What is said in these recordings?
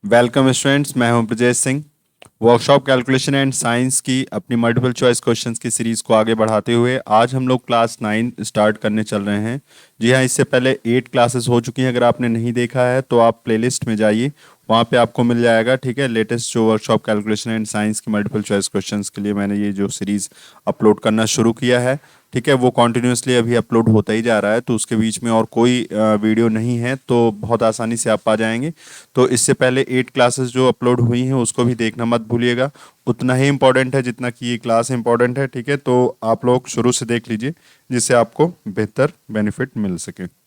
Welcome students, मैं हूं Brajesh Singh. Workshop calculation and science की अपनी मल्टीपल चॉइस क्वेश्चंस की सीरीज़ को आगे बढ़ाते हुए आज हम लोग क्लास 9 स्टार्ट करने चल रहे हैं। जी हाँ, इससे पहले 8 क्लासेस हो चुकी हैं। अगर आपने नहीं देखा है तो आप प्लेलिस्ट में जाइए, वहाँ पे आपको मिल जाएगा। ठीक है, लेटेस्ट जो वर्कशॉप कैलकुलेशन एंड साइंस की मल्टीपल चॉइस क्वेश्चंस के लिए मैंने ये जो सीरीज़ अपलोड करना शुरू किया है, ठीक है, वो कॉन्टिन्यूसली अभी अपलोड होता ही जा रहा है। तो उसके बीच में और कोई वीडियो नहीं है, तो बहुत आसानी से आप पा जाएंगे। तो इससे पहले 8 क्लासेस जो अपलोड हुई हैं उसको भी देखना मत भूलिएगा। उतना ही इम्पोर्टेंट है जितना कि ये क्लास इम्पोर्टेंट है। ठीक है, तो आप लोग शुरू से देख लीजिए जिससे आपको बेहतर बेनिफिट मिल सके।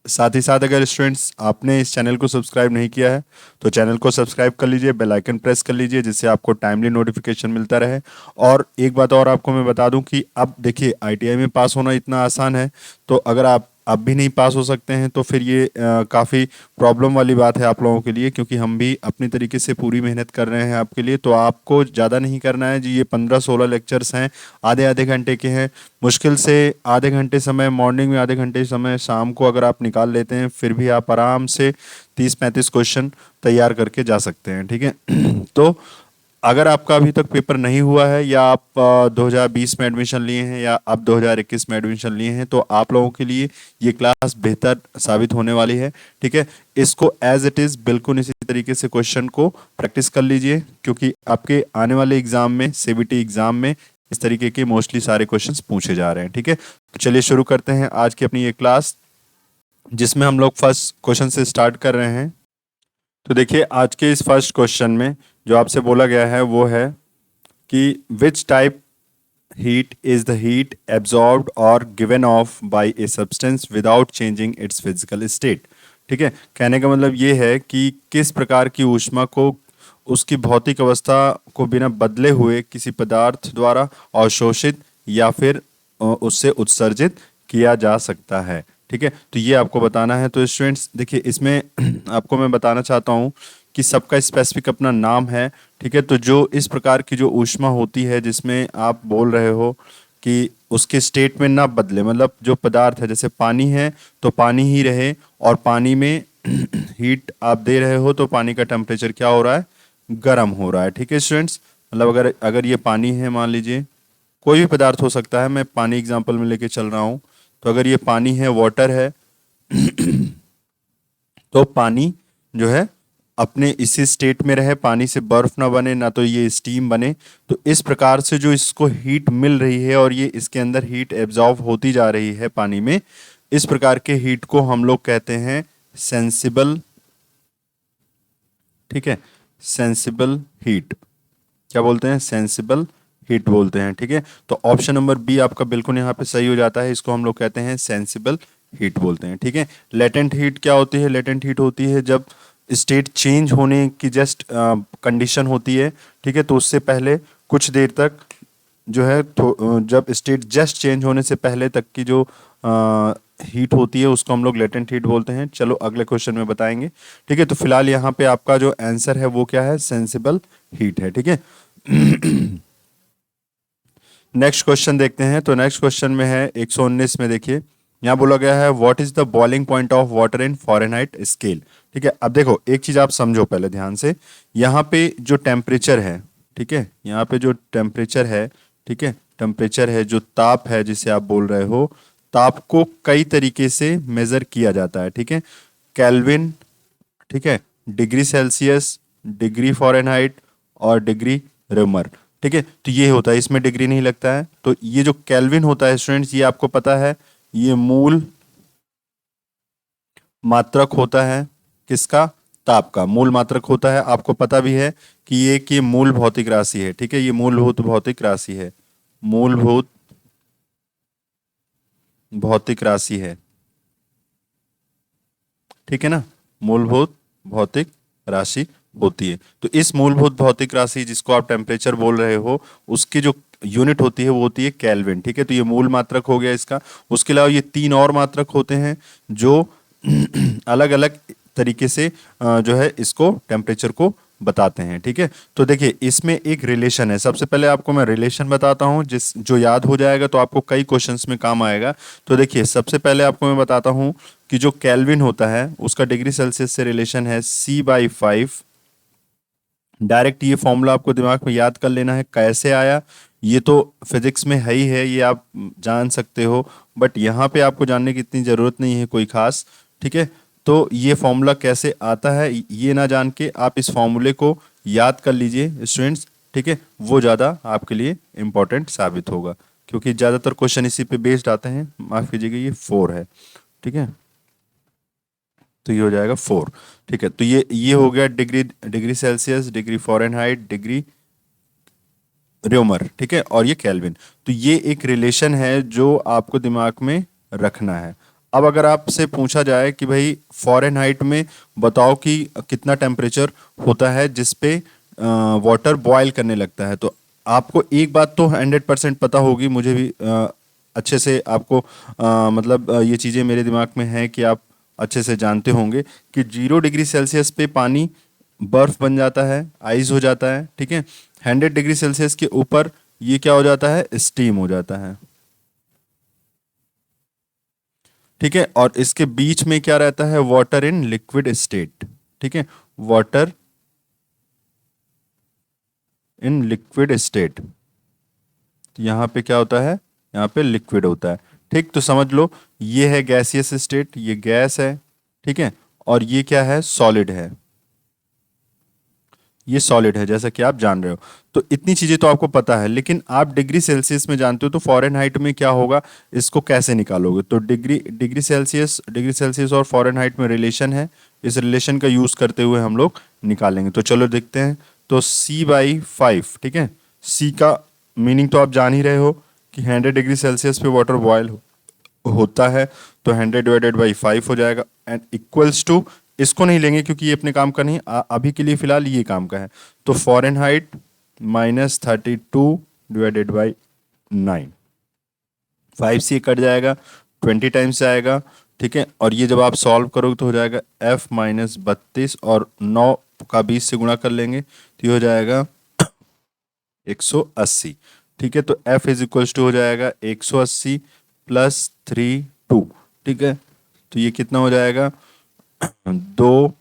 साथ ही साथ अगर स्टूडेंट्स आपने इस चैनल को सब्सक्राइब नहीं किया है तो चैनल को सब्सक्राइब कर लीजिए, बेल आइकन प्रेस कर लीजिए जिससे आपको टाइमली नोटिफिकेशन मिलता रहे। और एक बात और आपको मैं बता दूं कि अब देखिए आईटीआई में पास होना इतना आसान है, तो अगर आप अब भी नहीं पास हो सकते हैं तो फिर ये काफ़ी प्रॉब्लम वाली बात है आप लोगों के लिए, क्योंकि हम भी अपनी तरीके से पूरी मेहनत कर रहे हैं आपके लिए। तो आपको ज़्यादा नहीं करना है जी, ये 15-16 लेक्चर्स हैं, आधे आधे घंटे के हैं। मुश्किल से आधे घंटे समय मॉर्निंग में, आधे घंटे समय शाम को अगर आप निकाल लेते हैं फिर भी आप आराम से 30-35 क्वेश्चन तैयार करके जा सकते हैं। ठीक है तो अगर आपका अभी तक पेपर नहीं हुआ है या आप 2020 में एडमिशन लिए हैं या आप 2021 में एडमिशन लिए हैं तो आप लोगों के लिए ये क्लास बेहतर साबित होने वाली है। ठीक है, इसको एज इट इज़ बिल्कुल इसी तरीके से क्वेश्चन को प्रैक्टिस कर लीजिए, क्योंकि आपके आने वाले एग्जाम में, सीबीटी एग्जाम में इस तरीके के मोस्टली सारे क्वेश्चंस पूछे जा रहे हैं। ठीक है, तो चलिए शुरू करते हैं आज की अपनी ये क्लास, जिसमें हम लोग फर्स्ट क्वेश्चन से स्टार्ट कर रहे हैं। तो देखिए आज के इस फर्स्ट क्वेश्चन में जो आपसे बोला गया है वो है कि which type heat is the heat absorbed और given off by a substance without changing its physical state. ठीक है, कहने का मतलब ये है कि किस प्रकार की ऊष्मा को उसकी भौतिक अवस्था को बिना बदले हुए किसी पदार्थ द्वारा अवशोषित या फिर उससे उत्सर्जित किया जा सकता है। ठीक है, तो ये आपको बताना है। तो स्टूडेंट्स देखिए इसमें आपको मैं बताना चाहता हूँ कि सबका स्पेसिफिक अपना नाम है। ठीक है, तो जो इस प्रकार की जो ऊष्मा होती है जिसमें आप बोल रहे हो कि उसके स्टेट में ना बदले, मतलब जो पदार्थ है जैसे पानी है तो पानी ही रहे, और पानी में हीट आप दे रहे हो तो पानी का टेम्परेचर क्या हो रहा है, गर्म हो रहा है। ठीक है स्टूडेंट्स, मतलब अगर अगर ये पानी है, मान लीजिए कोई भी पदार्थ हो सकता है, मैं पानी एग्जांपल में लेके चल रहा हूँ। तो अगर ये पानी है, वाटर है, तो पानी जो है अपने इसी स्टेट में रहे, पानी से बर्फ ना बने ना तो ये स्टीम बने। तो इस प्रकार से जो इसको हीट मिल रही है और ये इसके अंदर हीट एब्जॉर्ब होती जा रही है पानी में, इस प्रकार के हीट को हम लोग कहते हैं सेंसिबल। ठीक है, सेंसिबल हीट क्या बोलते हैं, सेंसिबल हीट बोलते हैं। ठीक है, तो ऑप्शन नंबर बी आपका बिल्कुल यहाँ पे सही हो जाता है, इसको हम लोग कहते हैं सेंसिबल हीट बोलते हैं। ठीक है, लेटेंट हीट क्या होती है, लेटेंट हीट होती है जब स्टेट चेंज होने की जस्ट कंडीशन होती है। ठीक है, तो उससे पहले कुछ देर तक जो है जब स्टेट जस्ट चेंज होने से पहले तक की जो हीट होती है उसको हम लोग लेटेंट हीट बोलते हैं। चलो अगले क्वेश्चन में बताएंगे। ठीक है, तो फिलहाल यहाँ पे आपका जो आंसर है वो क्या है, सेंसिबल हीट है। ठीक है नेक्स्ट क्वेश्चन देखते हैं। तो नेक्स्ट क्वेश्चन में है 119 में, देखिए यहाँ बोला गया है what is the boiling point of water in Fahrenheit scale. ठीक है, अब देखो एक चीज आप समझो पहले ध्यान से, यहाँ पे जो टेम्परेचर है, ठीक है, यहाँ पे जो टेम्परेचर है, ठीक है, टेम्परेचर है, जो ताप है जिसे आप बोल रहे हो, ताप को कई तरीके से मेजर किया जाता है। ठीक है, केल्विन, ठीक है, डिग्री सेल्सियस, डिग्री फ़ारेनहाइट और डिग्री रेमर। ठीक है, तो ये होता है, इसमें डिग्री नहीं लगता है। तो ये जो केल्विन होता है स्टूडेंट्स, ये आपको पता है, ये मूल मात्रक होता है किसका, ताप का मूल मात्रक होता है। आपको पता भी है कि ये मूल भौतिक राशि है। ठीक है, ये मूलभूत भौतिक राशि है, मूलभूत भौतिक राशि है। ठीक है ना, मूलभूत भौतिक राशि होती है। तो इस मूलभूत भौतिक राशि जिसको आप टेम्परेचर बोल रहे हो, उसकी जो यूनिट होती है वो होती है केल्विन। ठीक है, तो ये मूल मात्रक हो गया इसका। उसके अलावा ये 3 और मात्रक होते हैं जो अलग अलग तरीके से जो है इसको टेम्परेचर को बताते हैं। ठीक है, तो देखिए इसमें एक रिलेशन है। सबसे पहले आपको मैं रिलेशन बताता हूँ, जिस जो याद हो जाएगा तो आपको कई क्वेश्चंस में काम आएगा। तो देखिए सबसे पहले आपको मैं बताता हूँ कि जो केल्विन होता है उसका डिग्री सेल्सियस से रिलेशन है C/5। डायरेक्ट ये फॉर्मूला आपको दिमाग में याद कर लेना है। कैसे आया ये तो फिजिक्स में है ही है, ये आप जान सकते हो, बट यहाँ पे आपको जानने की इतनी ज़रूरत नहीं है कोई खास। ठीक है, तो ये फॉर्मूला कैसे आता है ये ना जान के आप इस फॉर्मूले को याद कर लीजिए स्टूडेंट्स। ठीक है, वो ज़्यादा आपके लिए इम्पोर्टेंट साबित होगा, क्योंकि ज़्यादातर क्वेश्चन इसी पे बेस्ड आते हैं। माफ़ कीजिएगा, ये 4 है। ठीक है, तो ये हो जाएगा 4। ठीक है, तो ये हो गया degree degree Celsius, degree Fahrenheit, degree Reaumur. ठीक है, और ये केल्विन। तो ये एक रिलेशन है जो आपको दिमाग में रखना है। अब अगर आपसे पूछा जाए कि भाई फ़ारेनहाइट में बताओ कि कितना टेम्परेचर होता है जिस पे वाटर बॉयल करने लगता है, तो आपको एक बात तो 100% पता होगी, मुझे भी अच्छे से आपको मतलब ये चीज़ें मेरे दिमाग में हैं कि आप अच्छे से जानते होंगे कि 0 डिग्री सेल्सियस पे पानी बर्फ बन जाता है, आइस हो जाता है। ठीक है, 100 डिग्री सेल्सियस के ऊपर ये क्या हो जाता है, स्टीम हो जाता है। ठीक है, और इसके बीच में क्या रहता है, वाटर इन लिक्विड स्टेट। ठीक है, वाटर इन लिक्विड स्टेट, यहाँ पे क्या होता है, यहाँ पे लिक्विड होता है। ठीक, तो समझ लो ये है गैसियस स्टेट, ये गैस है। ठीक है, और ये क्या है, सॉलिड है। ये सॉलिड है जैसा कि आप जान रहे हो। तो इतनी चीज़ें तो आपको पता है, लेकिन आप डिग्री सेल्सियस में जानते हो तो फ़ारेनहाइट में क्या होगा, इसको कैसे निकालोगे। तो डिग्री सेल्सियस और फ़ारेनहाइट में रिलेशन है, इस रिलेशन का यूज़ करते हुए हम लोग निकालेंगे। तो चलो देखते हैं। तो C/5। ठीक है, C का मीनिंग तो आप जान ही रहे हो कि 100 डिग्री सेल्सियस पे वाटर बॉयल होता है, तो 100/5 हो जाएगा, एंड इक्वल्स टू, इसको नहीं लेंगे क्योंकि ये अपने काम का नहीं, अभी के लिए फिलहाल ये काम का है। तो फ़ारेनहाइट -32/9, 5 से कट जाएगा, 20 टाइम्स से आएगा। ठीक है, और ये जब आप सॉल्व करोगे तो हो जाएगा F-32, और 9 का 20 से गुणा कर लेंगे तो ये हो जाएगा 180। ठीक है, तो F इज इक्वल्स टू हो जाएगा 180 + 3 2। ठीक है, तो ये कितना हो जाएगा, 2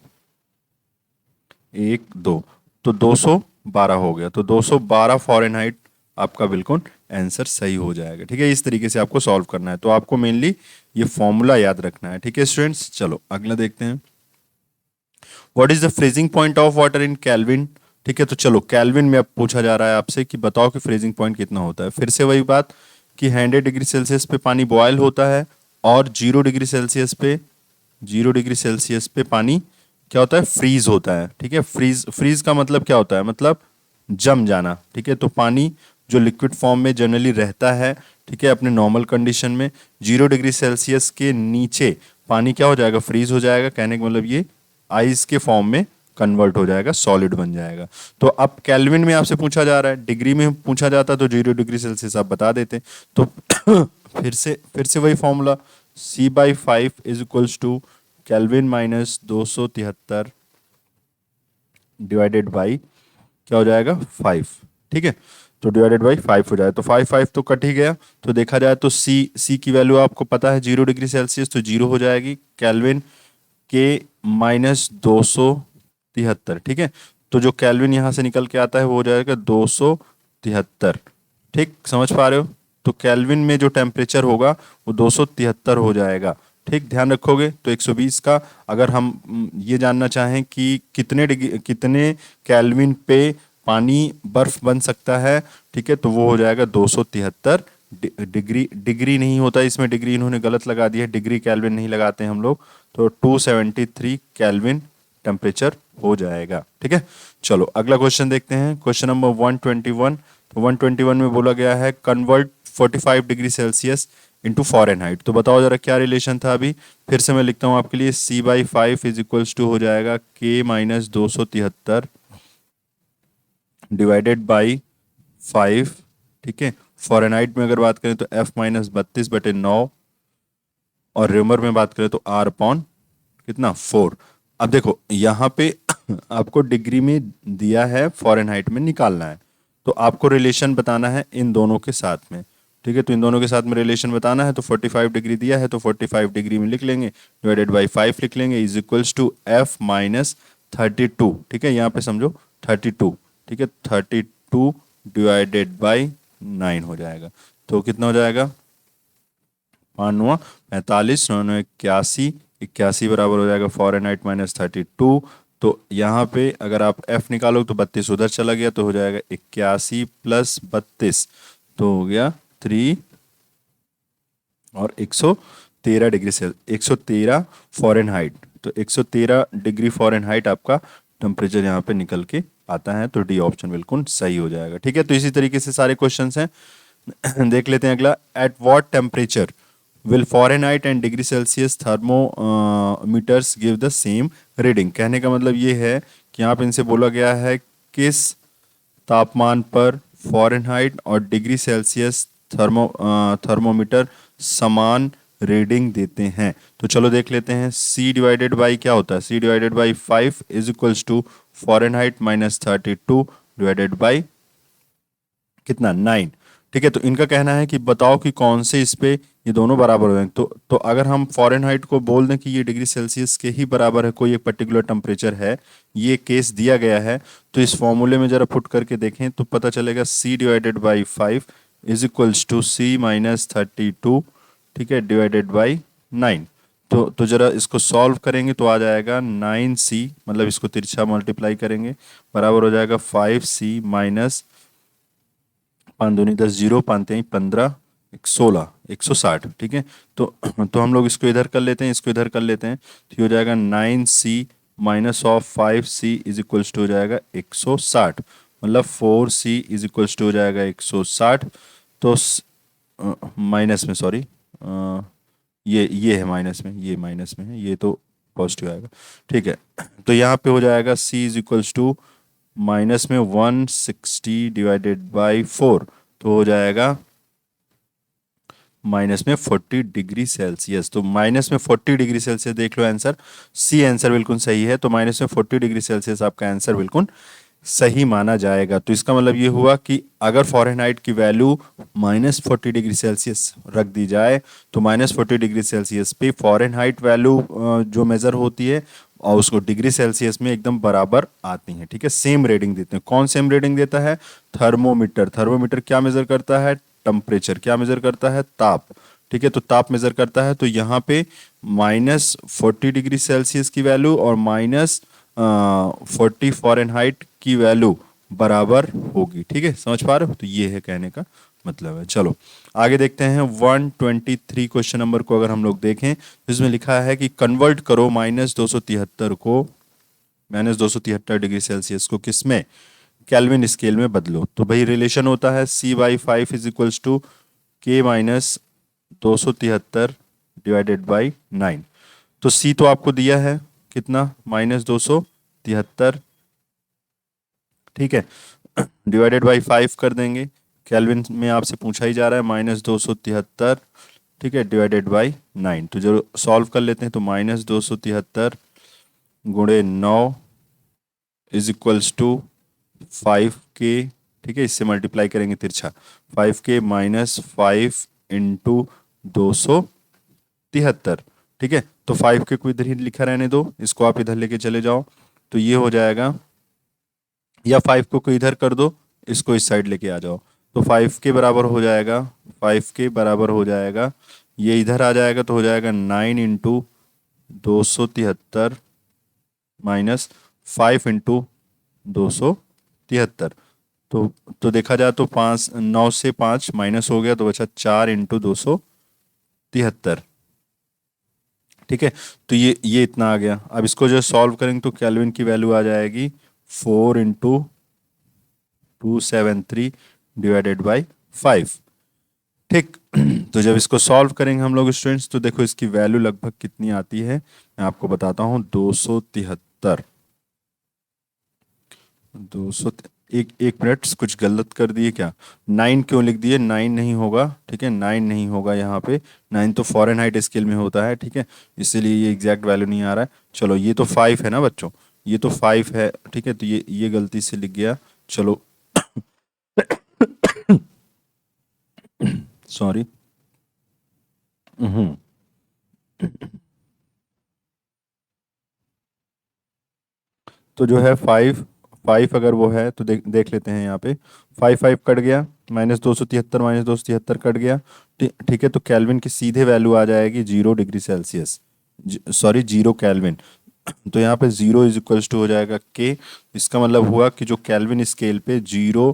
1 2, तो 212 हो गया। तो 212 फ़ारेनहाइट आपका बिल्कुल आंसर सही हो जाएगा। ठीक है, इस तरीके से आपको सॉल्व करना है, तो आपको मेनली ये फॉर्मूला याद रखना है। ठीक है स्टूडेंट्स, चलो अगला देखते हैं। What is the freezing point of water in kelvin. ठीक है, तो चलो केल्विन में अब पूछा जा रहा है आपसे कि बताओ कि फ्रीजिंग पॉइंट कितना होता है। फिर से वही बात कि 100 डिग्री सेल्सियस पे पानी बॉयल होता है, और 0 डिग्री सेल्सियस पे पानी क्या होता है, फ्रीज होता है। ठीक है, फ्रीज का मतलब क्या होता है, मतलब जम जाना। ठीक है, तो पानी जो लिक्विड फॉर्म में जनरली रहता है, ठीक है, अपने नॉर्मल कंडीशन में 0 डिग्री सेल्सियस के नीचे पानी क्या हो जाएगा, फ्रीज हो जाएगा। कहने का मतलब ये आइस के फॉर्म में कन्वर्ट हो जाएगा, सॉलिड बन जाएगा। तो अब केल्विन में आपसे पूछा जा रहा है, डिग्री में पूछा जाता तो 0 डिग्री सेल्सियस आप बता देते। तो फिर से वही formula, C/5 is equals to Kelvin -273 divided by क्या हो जाएगा, 5। ठीक है, तो डिवाइडेड बाई 5 हो जाए, तो 5 तो कट ही गया। तो देखा जाए तो सी की वैल्यू आपको पता है 0 डिग्री सेल्सियस, तो 0 हो जाएगी। केल्विन के -273। ठीक है, तो जो केल्विन यहाँ से निकल के आता है वो हो जाएगा 273। ठीक, समझ पा रहे हो। तो केल्विन में जो टेम्परेचर होगा वो 273 हो जाएगा। ठीक, ध्यान रखोगे। तो 120 का अगर हम ये जानना चाहें कि कितने केल्विन पे पानी बर्फ बन सकता है, ठीक है, तो वो हो जाएगा 273 डिग्री। डिग्री नहीं होता इसमें, डिग्री इन्होंने गलत लगा दिया है, डिग्री केल्विन नहीं लगाते हम लोग। तो 273 केल्विन टेम्परेचर हो जाएगा। ठीक है, चलो अगला क्वेश्चन देखते हैं। Question number 121। तो 121 में बोला गया है convert 45 degree Celsius into Fahrenheit. तो बताओ जरा क्या रिलेशन था अभी। फिर से मैं लिखता हूँ आपके लिए, C/5 इज इक्वल्स टू हो जाएगा K-273 डिवाइडेड बाई 5। ठीक है, फ़ारेनहाइट में अगर बात करें तो F-32/9, और रेमर में बात करें तो R/, कितना, 4। अब देखो यहाँ पे आपको डिग्री में दिया है, फ़ारेनहाइट में निकालना है, तो आपको रिलेशन बताना है इन दोनों के साथ में। ठीक है, तो इन दोनों के साथ में रिलेशन बताना है, तो 45 डिग्री दिया है तो 45 डिग्री में लिख लेंगे, डिवाइडेड बाई 5 लिख लेंगे, is equals to F minus 32। ठीक है, यहाँ पे समझो 32। ठीक है, 32 डिवाइडेड बाई 9 हो जाएगा। तो कितना हो जाएगा, 5 45, 9 81, 81 बराबर हो जाएगा फ़ारेनहाइट माइनस 32। तो यहाँ पे अगर आप f निकालो तो 32 उधर चला गया तो हो जाएगा 81 प्लस 32, तो हो गया 3 और 113 डिग्री से 113 फ़ारेनहाइट। तो 113 डिग्री फ़ारेनहाइट आपका टेम्परेचर यहाँ पे निकल के आता है, तो डी ऑप्शन बिल्कुल सही हो जाएगा। ठीक है, तो इसी तरीके से सारे क्वेश्चंस हैं। देख लेते हैं अगला, at what temperature will Fahrenheit and degree Celsius thermometers give the same reading. कहने का मतलब ये है कि यहाँ पे इनसे बोला गया है किस तापमान पर फ़ारेनहाइट और डिग्री सेल्सियस थर्मोमीटर समान रीडिंग देते हैं। तो चलो देख लेते हैं, C डिवाइडेड बाई क्या होता है, C divided by 5 is equals to Fahrenheit minus 32 divided by कितना 9। ठीक है, तो इनका कहना है कि बताओ कि कौन से इस पे ये दोनों बराबर हो जाएंगे। तो अगर हम फ़ारेनहाइट को बोल दें कि ये डिग्री सेल्सियस के ही बराबर है, कोई एक पर्टिकुलर टेम्परेचर है, ये केस दिया गया है, तो इस फॉर्मूले में जरा पुट करके देखें तो पता चलेगा C divided by 5 is equals to C minus 32, ठीक है, डिवाइडेड बाई 9। तो जरा इसको सॉल्व करेंगे तो आ जाएगा 9C, मतलब इसको तिरछा मल्टीप्लाई करेंगे, बराबर हो जाएगा 5C माइनस 5 दूनी 10, 0 5 3 15, 16, 160। ठीक है, तो हम लोग इसको इधर कर लेते हैं, इसको इधर कर लेते हैं, तो ये हो जाएगा 9C minus of 5C is equals to हो जाएगा 160, मतलब 4C इज इक्वल्स टू हो जाएगा 160। तो माइनस में, सॉरी, ये है माइनस में, ये माइनस में है, ये तो पॉजिटिव आएगा। ठीक है, तो यहाँ पे हो जाएगा C is equals to minus में 160 डिवाइडेड बाई 4, तो हो जाएगा माइनस में 40 डिग्री सेल्सियस। तो माइनस में 40 डिग्री सेल्सियस देख लो आंसर, सी आंसर बिल्कुल सही है। तो माइनस में 40 डिग्री सेल्सियस आपका आंसर बिल्कुल सही माना जाएगा। तो इसका मतलब ये हुआ कि अगर फ़ारेनहाइट की वैल्यू माइनस 40 डिग्री सेल्सियस रख दी जाए तो माइनस 40 डिग्री सेल्सियस पे फ़ारेनहाइट वैल्यू जो मेज़र होती है और उसको डिग्री सेल्सियस में एकदम बराबर आती हैं। ठीक है, सेम रीडिंग देते हैं। कौन सेम रीडिंग देता है, थर्मोमीटर। थर्मोमीटर क्या मेज़र करता है, टेम्परेचर। क्या मेज़र करता है, ताप। ठीक है, तो ताप मेज़र करता है। तो यहाँ पे माइनस 40 डिग्री सेल्सियस की वैल्यू और माइनस 40 फ़ारेनहाइट की वैल्यू बराबर होगी। ठीक है, समझ पा रहे हो, तो ये है कहने का मतलब है। चलो आगे देखते हैं 123 क्वेश्चन नंबर को। अगर हम लोग देखें तो इसमें लिखा है कि कन्वर्ट करो -273 को, -273 डिग्री सेल्सियस को किस में, केल्विन स्केल में बदलो। तो भाई रिलेशन होता है C/5 is equals to K minus 273 divided by 9। तो C तो आपको दिया है कितना, -273। ठीक है, डिवाइडेड बाई 5 कर देंगे, केल्विन में आपसे पूछा ही जा रहा है -273। ठीक है, डिवाइडेड बाई 9। तो जो सॉल्व कर लेते हैं तो -273 गुणे 9 इज इक्वल्स टू 5K। ठीक है, इससे मल्टीप्लाई करेंगे तिरछा, 5K माइनस 5 इंटू 273। ठीक है, तो 5K को इधर ही लिखा रहने दो, इसको आप इधर लेके चले जाओ, तो ये हो जाएगा, या 5 को इधर कर दो, इसको इस साइड लेके आ जाओ, तो 5K बराबर हो जाएगा, 5K बराबर हो जाएगा, ये इधर आ जाएगा तो हो जाएगा 9 इंटू 273 माइनस 5 इंटू 273। तो देखा जाए तो 5, 9 से 5 माइनस हो गया तो बचा 4 इंटू 273। ठीक है, तो ये इतना आ गया। अब इसको जो सॉल्व करेंगे तो केल्विन की वैल्यू आ जाएगी 4 इंटू 273 डिवाइडेड बाई 5। ठीक, तो जब इसको सॉल्व करेंगे हम लोग स्टूडेंट्स तो देखो इसकी वैल्यू लगभग कितनी आती है, मैं आपको बताता हूँ, 273। 200, एक मिनट, कुछ गलत कर दिए क्या, 9 क्यों लिख दिए, 9 नहीं होगा। ठीक है, 9 नहीं होगा यहाँ पे, 9 तो फ़ारेनहाइट स्केल में होता है। ठीक है, इसीलिए ये एग्जैक्ट वैल्यू नहीं आ रहा है। चलो ये तो 5 है ना बच्चों, ये तो 5 है। ठीक है, तो ये गलती से लिख गया, चलो सॉरी। हम्म तो जो है 5 अगर वो है तो देख देख लेते हैं यहाँ पे। 5 कट गया, -273 -273 कट गया। ठीक है, तो केल्विन की सीधे वैल्यू आ जाएगी 0 डिग्री सेल्सियस, सॉरी 0 केल्विन। तो यहाँ पे 0 हो जाएगा के। इसका मतलब हुआ कि जो केल्विन स्केल पे 0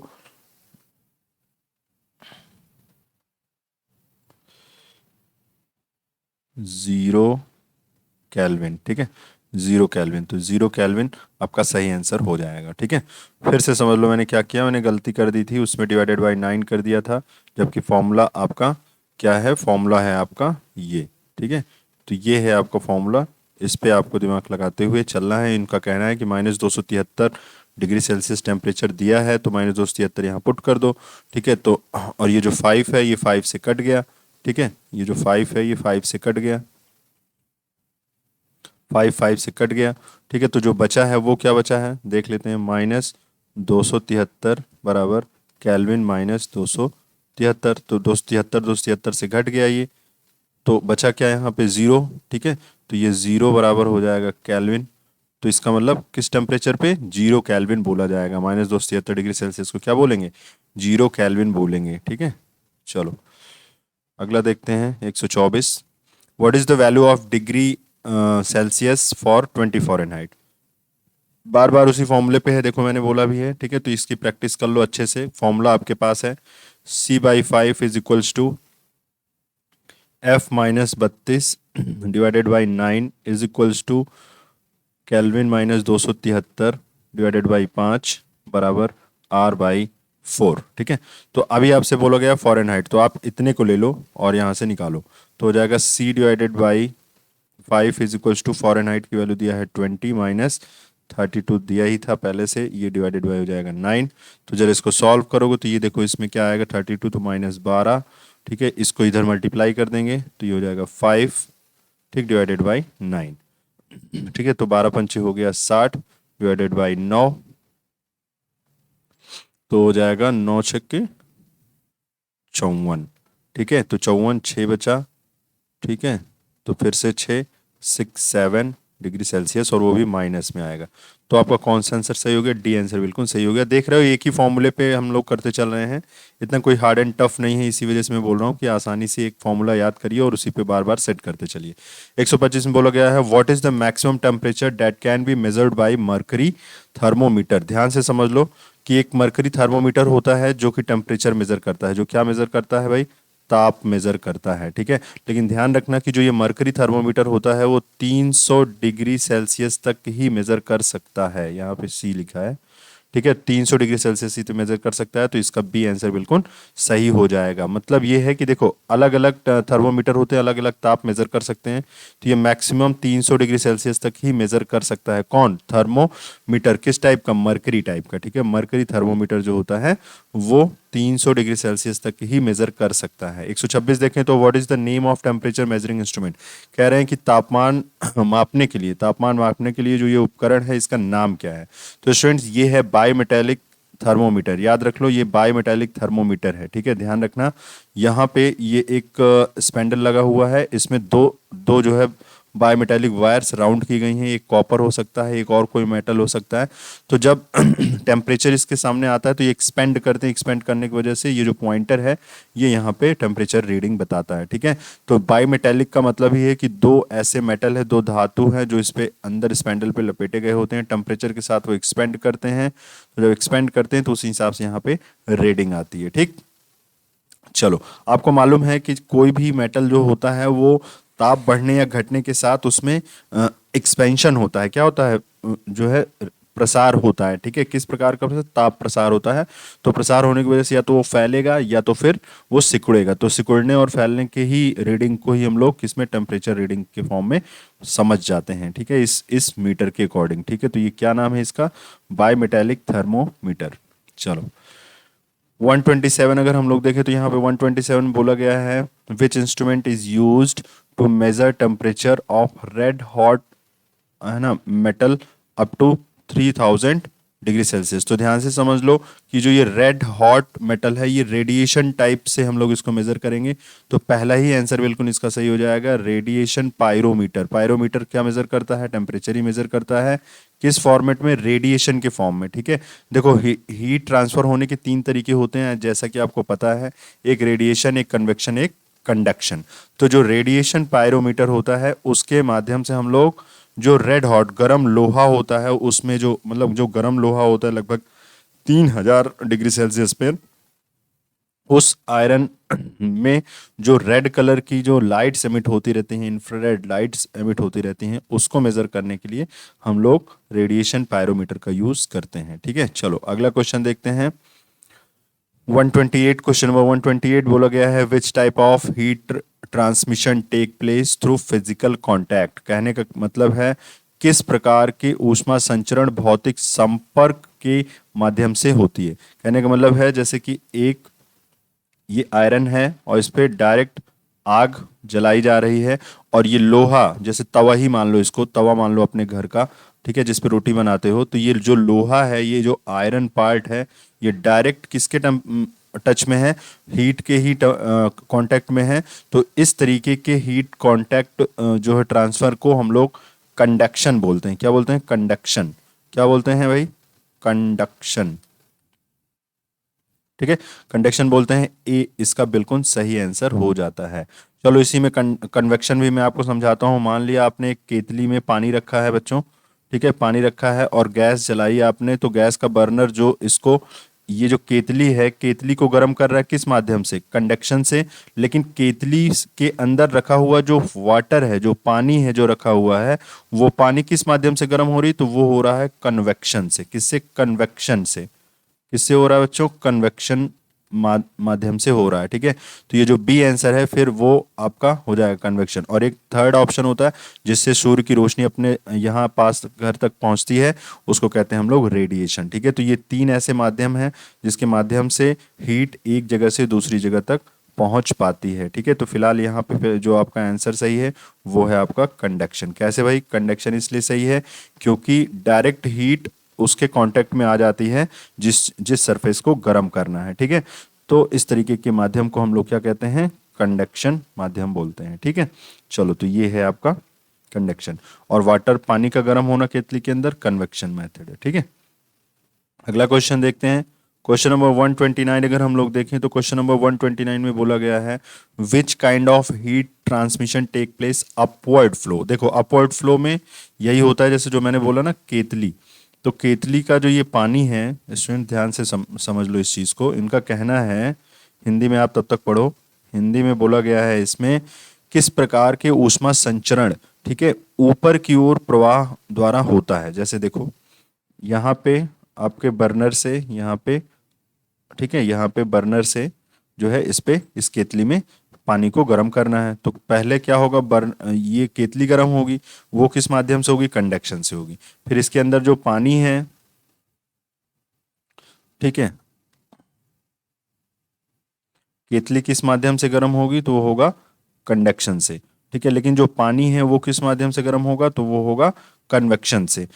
केल्विन, ठीक है, 0 केल्विन, तो 0 केल्विन आपका सही आंसर हो जाएगा। ठीक है, फिर से समझ लो मैंने क्या किया, मैंने गलती कर दी थी, उसमें /9 कर दिया था, जबकि फॉर्मूला आपका क्या है, फॉर्मूला है आपका ये। ठीक है, तो ये है आपका फॉर्मूला, इस पे आपको दिमाग लगाते हुए चलना है। इनका कहना है कि -273 डिग्री सेल्सियस टेम्परेचर दिया है, तो -273 यहाँ पुट कर दो। ठीक है, तो और ये जो 5 है ये 5 से कट गया। ठीक है, ये जो 5 है ये 5 से कट गया, 5 से कट गया। ठीक है, तो जो बचा है वो क्या बचा है देख लेते हैं, -273 बराबर केल्विन -273, तो 273 से घट गया ये, तो बचा क्या यहाँ पे 0। ठीक है, तो ये 0 बराबर हो जाएगा केल्विन। तो इसका मतलब किस टेम्परेचर पे 0 केल्विन बोला जाएगा, -273 डिग्री सेल्सियस को क्या बोलेंगे, 0 केल्विन बोलेंगे। ठीक है, चलो अगला देखते हैं 124। What is the value of degree Celsius for 24 Fahrenheit। बार बार उसी फॉर्मूले पे है, देखो मैंने बोला भी है। ठीक है, तो इसकी प्रैक्टिस कर लो अच्छे से, फॉर्मूला आपके पास है, C/5 is equals to F-32 is equals to Kelvin -273 divided by 5 बराबर R/4। ठीक है, तो अभी आपसे बोला गया फॉरेनहाइट, तो आप इतने को ले लो और यहाँ से निकालो, तो हो जाएगा C/5 is equals to Fahrenheit की वैल्यू दिया है 20 -32 दिया ही था पहले से, ये डिवाइडेड बाई हो जाएगा 9। तो जब इसको सॉल्व करोगे तो ये देखो इसमें क्या आएगा, 32 तो -12। ठीक है, इसको इधर मल्टीप्लाई कर देंगे तो ये हो जाएगा 5, ठीक, डिवाइडेड बाई 9। ठीक है, तो 12×5 हो गया 60 डिवाइडेड बाई 9, तो हो जाएगा 9×6 = 54। ठीक है, तो 54 6 बचा। ठीक है, तो फिर से 6 6 7 डिग्री सेल्सियस, और वो भी माइनस में आएगा। तो आपका कौन सा आंसर सही हो गया, डी आंसर बिल्कुल सही हो गया। देख रहे हो एक ही फॉर्मूले पे हम लोग करते चल रहे हैं, इतना कोई हार्ड एंड टफ नहीं है, इसी वजह से मैं बोल रहा हूँ कि आसानी से एक फॉर्मूला याद करिए और उसी पे बार बार सेट करते चलिए। 125 में बोला गया है, what is the maximum temperature that can be measured by mercury thermometer. ध्यान से समझ लो कि एक मर्करी थर्मोमीटर होता है जो कि टेम्परेचर मेजर करता है, जो क्या मेजर करता है भाई, ताप मेजर करता है। ठीक है, लेकिन ध्यान रखना कि जो ये मरकरी थर्मोमीटर होता है वो 300 डिग्री सेल्सियस तक ही मेजर कर सकता है, यहाँ पे सी लिखा है। ठीक है, 300 डिग्री सेल्सियस ही तो मेजर कर सकता है, तो इसका बी आंसर बिल्कुल सही हो जाएगा। मतलब ये है कि देखो अलग अलग थर्मोमीटर होते हैं, अलग अलग ताप मेजर कर सकते हैं, तो ये मैक्सिमम 300 डिग्री सेल्सियस तक ही मेजर कर सकता है। कौन, थर्मोमीटर, किस टाइप का, मरकरी टाइप का। ठीक है, मरकरी थर्मोमीटर जो होता है वो 300 डिग्री सेल्सियस तक ही मेजर कर सकता है। 126 देखें तो what is the name of temperature measuring instrument. कह रहे हैं कि तापमान मापने के लिए जो ये उपकरण है इसका नाम क्या है। तो स्टूडेंट्स ये है बायमेटेलिक थर्मोमीटर, याद रख लो ये बायमेटेलिक थर्मोमीटर है। ठीक है, ध्यान रखना, यहाँ पे ये एक स्पेंडल लगा हुआ है, इसमें दो दो जो है बायमेटेलिक वायर्स राउंड की गई हैं, एक कॉपर हो सकता है, एक और कोई मेटल हो सकता है। तो जब टेम्परेचर इसके सामने आता है तो ये एक्सपेंड करते हैं, एक्सपेंड करने की वजह से ये जो पॉइंटर है ये यहाँ पे टेम्परेचर रीडिंग बताता है। ठीक है, तो बायमेटेलिक का मतलब ही है कि दो ऐसे मेटल है, दो धातु है जो इस पे अंदर स्पेंडल पे लपेटे गए होते हैं, टेम्परेचर के साथ वो एक्सपेंड करते हैं, तो जब एक्सपेंड करते हैं तो उसी हिसाब से यहाँ पे रीडिंग आती है। ठीक, चलो आपको मालूम है कि कोई भी मेटल जो होता है वो ताप बढ़ने या घटने के साथ उसमें एक्सपेंशन होता है, क्या होता है, जो है प्रसार होता है। ठीक है, किस प्रकार का ताप प्रसार होता है, तो प्रसार होने की वजह से या तो वो फैलेगा या तो फिर वो सिकुड़ेगा, तो सिकुड़ने और फैलने के ही रीडिंग को ही हम लोग किसमें, टेम्परेचर रीडिंग के फॉर्म में समझ जाते हैं। ठीक है, इस मीटर के अकॉर्डिंग। ठीक है, तो ये क्या नाम है इसका, बायमेटेलिक थर्मोमीटर। चलो 127 अगर हम लोग देखें तो यहाँ पे 127 बोला गया है, which instrument is used to measure temperature of red hot, है ना, metal up to 3000 degree Celsius. तो ध्यान से समझ लो कि जो ये रेड हॉट मेटल है ये रेडिएशन टाइप से हम लोग इसको मेजर करेंगे। तो पहला ही आंसर बिल्कुल इसका सही हो जाएगा, रेडिएशन पायरोमीटर। पायरोमीटर क्या मेजर करता है? टेम्परेचर ही मेजर करता है। किस फॉर्मेट में? रेडिएशन के फॉर्म में। ठीक है, देखो हीट ट्रांसफर होने के तीन तरीके होते हैं जैसा कि आपको पता है, एक रेडिएशन, एक कन्वेक्शन, एक कंडक्शन। तो जो रेडिएशन पायरोमीटर होता है उसके माध्यम से हम लोग जो रेड हॉट गर्म लोहा होता है उसमें जो मतलब जो गर्म लोहा होता है लगभग 3000 डिग्री सेल्सियस पे, उस आयरन में जो रेड कलर की जो लाइट्स एमिट होती रहती हैं, इंफ्रारेड लाइट्स एमिट होती रहती हैं, उसको मेजर करने के लिए हम लोग रेडिएशन पायरोमीटर का यूज करते हैं। ठीक है, चलो अगला क्वेश्चन देखते हैं। 128, क्वेश्चन नंबर 128 बोला गया है, which type of heat transmission take place through physical contact. कहने का मतलब है किस प्रकार के ऊष्मा संचरण भौतिक संपर्क के माध्यम से होती है। कहने का मतलब है जैसे कि एक ये आयरन है और इस पे डायरेक्ट आग जलाई जा रही है, और ये लोहा जैसे तवा ही मान लो, इसको तवा मान लो अपने घर का, ठीक है, जिस पे रोटी बनाते हो, तो ये जो लोहा है, ये जो आयरन पार्ट है, ये डायरेक्ट किसके टच में है? हीट के ही कांटेक्ट में है। तो इस तरीके के हीट कांटेक्ट जो है ट्रांसफर को हम लोग कंडक्शन बोलते हैं। क्या बोलते हैं? कंडक्शन। क्या बोलते हैं भाई? कंडक्शन। ठीक है, कंडक्शन बोलते हैं। ए इसका बिल्कुल सही आंसर हो जाता है। चलो इसी में कन्वेक्शन भी मैं आपको समझाता हूँ। मान लिया आपने एक केतली में पानी रखा है बच्चों, ठीक है, पानी रखा है और गैस जलाई आपने, तो गैस का बर्नर जो इसको ये जो केतली है, केतली को गर्म कर रहा है किस माध्यम से? कंडक्शन से। लेकिन केतली के अंदर रखा हुआ जो वाटर है, जो पानी है जो रखा हुआ है, वो पानी किस माध्यम से गर्म हो रही? तो वो हो रहा है कन्वेक्शन से। किससे? कन्वेक्शन से। किससे हो रहा है बच्चों? कन्वेक्शन माध्यम से हो रहा है। ठीक है, तो ये जो बी आंसर है फिर वो आपका हो जाएगा कन्वेक्शन। और एक थर्ड ऑप्शन होता है जिससे सूर्य की रोशनी अपने यहाँ पास घर तक पहुंचती है, उसको कहते हैं हम लोग रेडिएशन। ठीक है, तो ये तीन ऐसे माध्यम हैं जिसके माध्यम से हीट एक जगह से दूसरी जगह तक पहुंच पाती है। ठीक है, तो फिलहाल यहाँ पे फिर जो आपका आंसर सही है वो है आपका कंडक्शन। कैसे भाई? कंडक्शन इसलिए सही है क्योंकि डायरेक्ट हीट उसके कांटेक्ट में आ जाती है जिस जिस सरफेस को गर्म करना है। ठीक है, तो इस तरीके के माध्यम को हम लोग क्या कहते हैं? कंडक्शन माध्यम बोलते हैं। ठीक है, चलो तो ये है आपका कंडक्शन। और वाटर पानी का गर्म होना केतली के अंदर कन्वेक्शन मेथड है। ठीक है, अगला क्वेश्चन देखते हैं। क्वेश्चन नंबर 129 अगर हम लोग देखें तो क्वेश्चन नंबर 129 में बोला गया है, which kind of heat transmission take place upward flow. देखो अपवर्ड फ्लो में यही होता है जैसे जो मैंने बोला ना केतली, तो केतली का जो ये पानी है, स्टूडेंट ध्यान से समझ लो इस चीज़ को। इनका कहना है, हिंदी में आप तब तक पढ़ो, हिंदी में बोला गया है इसमें किस प्रकार के ऊष्मा संचरण, ठीक है, ऊपर की ओर प्रवाह द्वारा होता है। जैसे देखो यहाँ पे आपके बर्नर से यहाँ पे, ठीक है, यहाँ पे बर्नर से जो है इस पे इस केतली में पानी को गर्म करना है, तो पहले क्या होगा? ये केतली गर्म होगी, वो किस माध्यम से होगी? कंडक्शन से होगी। फिर इसके अंदर जो पानी है, ठीक है, केतली किस माध्यम से गर्म होगी? तो वो होगा कंडक्शन से। ठीक है, लेकिन जो पानी है वो किस माध्यम से गर्म होगा? तो वो होगा कन्वेक्शन से।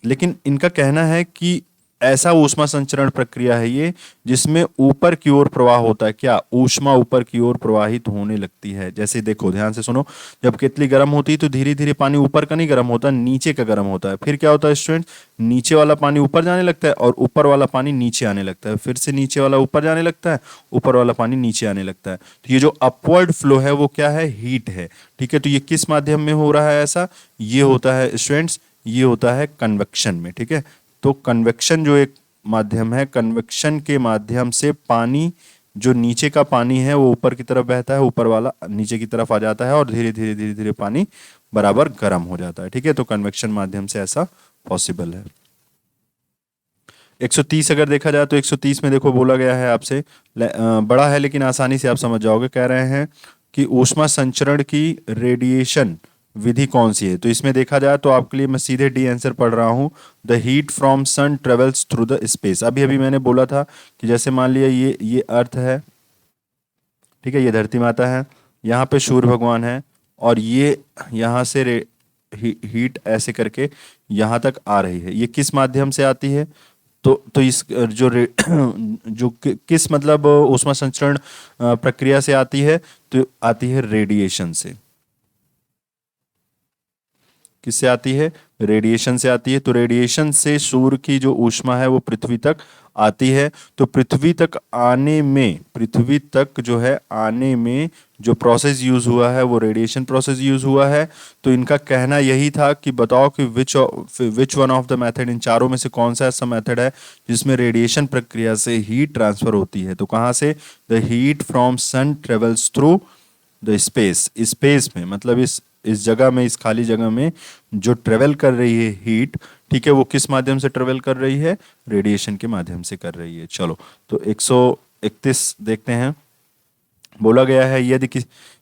लेकिन इनका कहना है कि ऐसा ऊष्मा संचरण प्रक्रिया है ये जिसमें ऊपर की ओर प्रवाह होता है। क्या? ऊष्मा ऊपर की ओर प्रवाहित होने लगती है। जैसे देखो ध्यान से सुनो, जब केतली गर्म होती है तो धीरे धीरे पानी ऊपर का नहीं गर्म होता, नीचे का गर्म होता है। फिर क्या होता है स्टूडेंट? नीचे वाला पानी ऊपर जाने लगता है और ऊपर वाला पानी नीचे आने लगता है, फिर से नीचे वाला ऊपर जाने लगता है, ऊपर वाला पानी नीचे आने लगता है। तो ये जो अपवर्ड फ्लो है वो क्या है? हीट है। ठीक है, तो ये किस माध्यम में हो रहा है ऐसा? ये होता है स्टूडेंट्स, ये होता है कन्वेक्शन में। ठीक है, तो कन्वेक्शन जो एक माध्यम है, कन्वेक्शन के माध्यम से पानी, जो नीचे का पानी है वो ऊपर की तरफ बहता है, ऊपर वाला नीचे की तरफ आ जाता है और धीरे धीरे पानी बराबर गर्म हो जाता है। ठीक है, तो कन्वेक्शन माध्यम से ऐसा पॉसिबल है। 130 अगर देखा जाए तो 130 में देखो बोला गया है आपसे, बड़ा है लेकिन आसानी से आप समझ जाओगे। कह रहे हैं कि ऊष्मा संचरण की रेडिएशन विधि कौन सी है। तो इसमें देखा जाए तो आपके लिए मैं सीधे डी आंसर पढ़ रहा हूँ, the heat from sun travels through the space. अभी अभी मैंने बोला था कि जैसे मान लिया ये अर्थ है, ठीक है, ये धरती माता है, यहाँ पे सूर्य भगवान है, और ये यहाँ से हीट ऐसे करके यहाँ तक आ रही है। ये किस माध्यम से आती है? तो इस किस मतलब ऊष्मा संचरण प्रक्रिया से आती है, तो आती है रेडिएशन से। किससे आती है? रेडिएशन से आती है। तो रेडिएशन से सूर्य की जो ऊष्मा है वो पृथ्वी तक आती है। तो पृथ्वी तक जो है आने में जो प्रोसेस यूज हुआ है वो रेडिएशन प्रोसेस यूज हुआ है। तो इनका कहना यही था कि बताओ कि which one of the method, इन चारों में से कौन सा ऐसा मेथड है जिसमें रेडिएशन प्रक्रिया से हीट ट्रांसफर होती है। तो कहाँ से? The heat from sun travels through the space में, मतलब इस जगह में, इस खाली जगह में जो ट्रेवल कर रही है हीट, ठीक है, वो किस माध्यम से ट्रेवल कर रही है? रेडिएशन के माध्यम से कर रही है। चलो, तो 131 देखते हैं। बोला गया है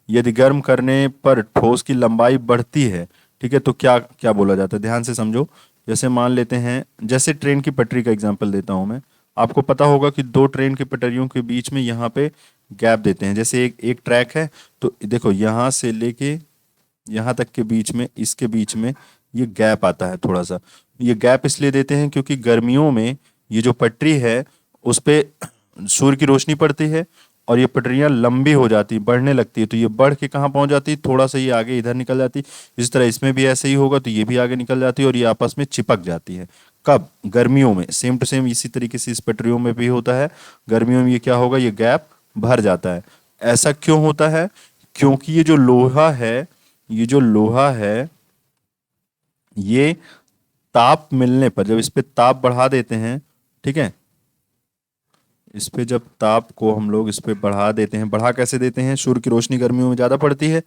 यदि गर्म करने पर ठोस की लंबाई बढ़ती है, ठीक है, तो क्या क्या बोला जाता है? ध्यान से समझो। जैसे मान लेते हैं, जैसे ट्रेन की पटरी का एग्जांपल देता हूं मैं। आपको पता होगा कि दो ट्रेन की पटरियों के बीच में यहाँ पे गैप देते हैं। जैसे एक ट्रैक है, तो देखो यहाँ से लेके यहाँ तक के बीच में, इसके बीच में ये गैप आता है थोड़ा सा। ये गैप इसलिए देते हैं क्योंकि गर्मियों में ये जो पटरी है उस पे सूर्य की रोशनी पड़ती है और ये पटरियां लंबी हो जाती, बढ़ने लगती है। तो ये बढ़ के कहाँ पहुंच जाती है? थोड़ा सा ये आगे इधर निकल जाती। इस तरह इसमें भी ऐसे ही होगा, तो ये भी आगे निकल जाती है और ये आपस में चिपक जाती है। कब? गर्मियों में। सेम टू सेम इसी तरीके से इस पटरियों में भी होता है। गर्मियों में ये क्या होगा? ये गैप भर जाता है। ऐसा क्यों होता है? क्योंकि ये जो लोहा है ये ताप मिलने पर, जब इस पे ताप बढ़ा देते हैं, ठीक है, इस पे जब ताप को हम लोग इस पे बढ़ा देते हैं, बढ़ा कैसे देते हैं? सूर्य की रोशनी गर्मियों में ज़्यादा पड़ती है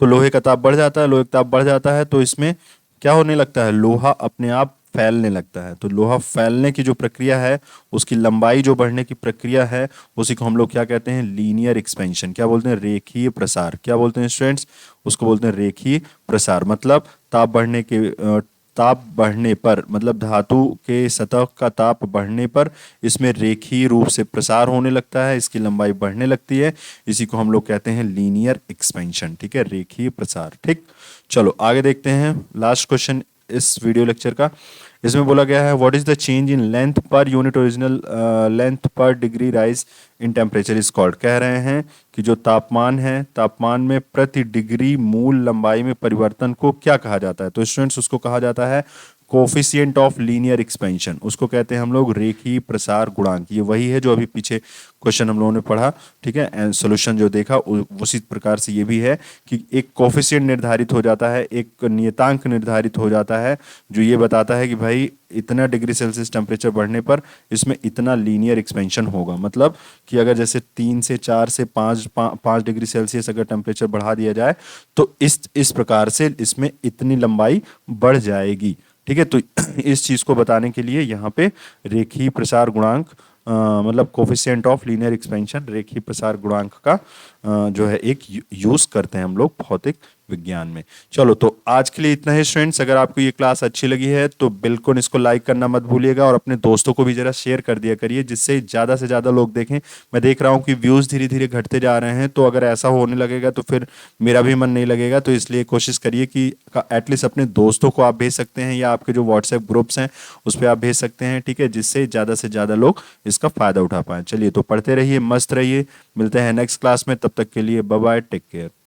तो लोहे का ताप बढ़ जाता है। लोहे का ताप बढ़ जाता है तो इसमें क्या होने लगता है? लोहा अपने आप फैलने लगता है। तो लोहा फैलने की जो प्रक्रिया है, उसकी लंबाई जो बढ़ने की प्रक्रिया है, उसी को हम लोग क्या कहते हैं? Linear expansion. क्या बोलते हैं? रेखीय प्रसार। क्या बोलते हैं स्टूडेंट्स? उसको बोलते हैं रेखीय प्रसार। मतलब ताप बढ़ने पर, मतलब धातु के सतह का ताप बढ़ने पर इसमें रेखीय रूप से प्रसार होने लगता है, इसकी लंबाई बढ़ने लगती है। इसी को हम लोग कहते हैं लीनियर एक्सपेंशन। ठीक है, रेखीय प्रसार। ठीक, चलो आगे देखते हैं लास्ट क्वेश्चन इस वीडियो लेक्चर का। इसमें बोला गया है what is the change in length per unit original length per degree rise in temperature is called. कह रहे हैं कि जो तापमान है, तापमान में प्रति डिग्री मूल लंबाई में परिवर्तन को क्या कहा जाता है? तो स्टूडेंट्स उसको कहा जाता है कोफिशिएंट ऑफ लीनियर एक्सपेंशन। उसको कहते हैं हम लोग रेखीय प्रसार गुणांक। ये वही है जो अभी पीछे क्वेश्चन हम लोगों ने पढ़ा, ठीक है, एंड सोल्यूशन जो देखा उसी प्रकार से ये भी है कि एक कोफिशिएंट निर्धारित हो जाता है, एक नियतांक निर्धारित हो जाता है जो ये बताता है कि भाई इतना डिग्री सेल्सियस टेम्परेचर बढ़ने पर इसमें इतना लीनियर एक्सपेंशन होगा। मतलब कि अगर जैसे 3 से 4 से 5 डिग्री सेल्सियस अगर टेम्परेचर बढ़ा दिया जाए तो इस प्रकार से इसमें इतनी लंबाई बढ़ जाएगी। ठीक है, तो इस चीज को बताने के लिए यहाँ पे रेखीय प्रसार गुणांक मतलब कोफिशिएंट ऑफ लीनियर एक्सपेंशन, रेखीय प्रसार गुणांक का जो है एक यूज करते हैं हम लोग भौतिक विज्ञान में। चलो, तो आज के लिए इतना ही स्टूडेंट्स। अगर आपको ये क्लास अच्छी लगी है तो बिल्कुल इसको लाइक करना मत भूलिएगा और अपने दोस्तों को भी जरा शेयर कर दिया करिए जिससे ज़्यादा से ज़्यादा लोग देखें। मैं देख रहा हूँ कि व्यूज़ धीरे धीरे घटते जा रहे हैं, तो अगर ऐसा होने लगेगा तो फिर मेरा भी मन नहीं लगेगा। तो इसलिए कोशिश करिए कि एटलीस्ट अपने दोस्तों को आप भेज सकते हैं या आपके जो व्हाट्सएप ग्रुप्स हैं उस पर आप भेज सकते हैं, ठीक है, जिससे ज़्यादा से ज़्यादा लोग इसका फ़ायदा उठा पाएँ। चलिए, तो पढ़ते रहिए, मस्त रहिए, मिलते हैं नेक्स्ट क्लास में। तब तक के लिए बाय बाय, टेक केयर।